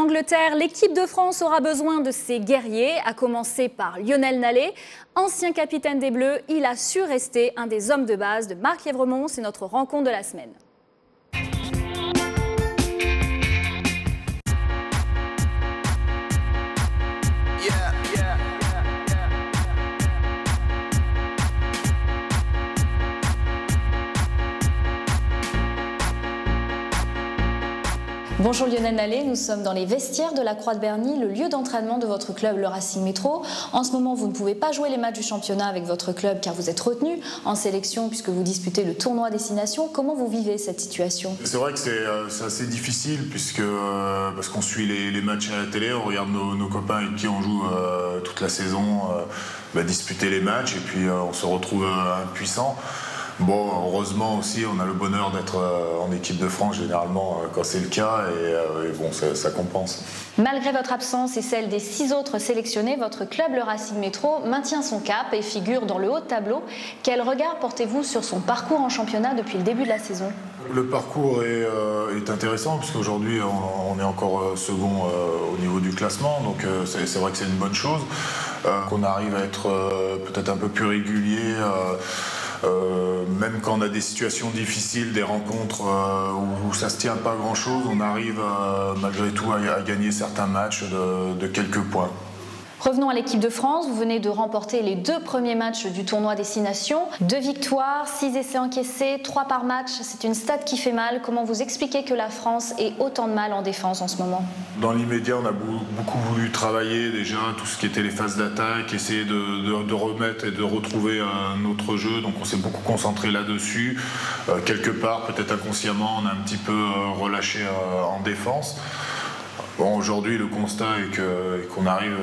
Angleterre, l'équipe de France aura besoin de ses guerriers, à commencer par Lionel Nallet. Ancien capitaine des Bleus, il a su rester un des hommes de base de Marc Évremont. C'est notre rencontre de la semaine. Bonjour Lionel Nallet, nous sommes dans les vestiaires de la Croix de Berny, le lieu d'entraînement de votre club, le Racing Métro. En ce moment, vous ne pouvez pas jouer les matchs du championnat avec votre club car vous êtes retenu en sélection puisque vous disputez le tournoi Destination. Comment vous vivez cette situation? C'est vrai que c'est assez difficile parce qu'on suit les matchs à la télé, on regarde nos copains avec qui on joue toute la saison disputer les matchs et puis on se retrouve impuissant. Bon, heureusement aussi, on a le bonheur d'être en équipe de France généralement quand c'est le cas et bon, ça compense. Malgré votre absence et celle des 6 autres sélectionnés, votre club, le Racing Métro, maintient son cap et figure dans le haut de tableau. Quel regard portez-vous sur son parcours en championnat depuis le début de la saison? Le parcours est intéressant puisqu'aujourd'hui on est encore second au niveau du classement, donc c'est vrai que c'est une bonne chose. Qu'on arrive à être peut-être un peu plus régulier. Même quand on a des situations difficiles, des rencontres où ça ne se tient pas grand-chose, on arrive malgré tout à gagner certains matchs de quelques points. Revenons à l'équipe de France. Vous venez de remporter les 2 premiers matchs du tournoi Destination. 2 victoires, 6 essais encaissés, 3 par match. C'est une stat qui fait mal. Comment vous expliquez que la France ait autant de mal en défense en ce moment? Dans l'immédiat, on a beaucoup voulu travailler déjà tout ce qui était les phases d'attaque, essayer de remettre et de retrouver notre jeu. Donc on s'est beaucoup concentré là-dessus. Quelque part, peut-être inconsciemment, on a un petit peu relâché en défense. Bon, aujourd'hui, le constat est qu'on arrive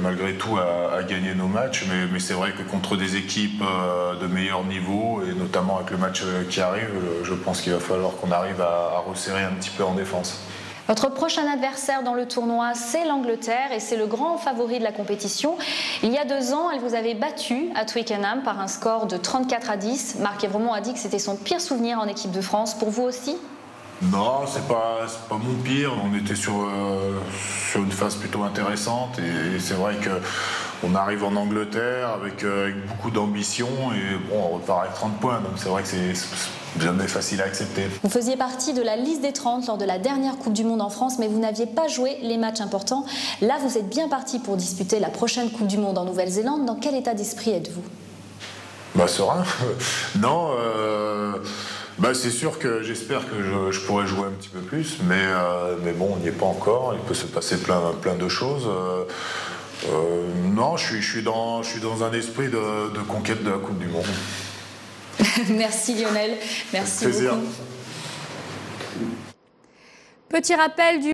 malgré tout à gagner nos matchs, mais c'est vrai que contre des équipes de meilleur niveau, et notamment avec le match qui arrive, je pense qu'il va falloir qu'on arrive à resserrer un petit peu en défense. Votre prochain adversaire dans le tournoi, c'est l'Angleterre et c'est le grand favori de la compétition. Il y a 2 ans, elle vous avait battu à Twickenham par un score de 34-10. Marc Évremont a dit que c'était son pire souvenir en équipe de France. Pour vous aussi? Non, c'est pas mon pire. On était sur une phase plutôt intéressante et c'est vrai qu'on arrive en Angleterre avec beaucoup d'ambition et bon, on repart avec 30 points. Donc c'est vrai que c'est jamais facile à accepter. Vous faisiez partie de la liste des 30 lors de la dernière Coupe du Monde en France, mais vous n'aviez pas joué les matchs importants. Là, vous êtes bien parti pour disputer la prochaine Coupe du Monde en Nouvelle-Zélande. Dans quel état d'esprit êtes-vous? Serein. Non. C'est sûr que j'espère que je pourrai jouer un petit peu plus, mais bon, on n'y est pas encore. Il peut se passer plein de choses. Non, je suis dans un esprit de conquête de la Coupe du Monde. Merci Lionel, merci beaucoup. Plaisir. Petit rappel du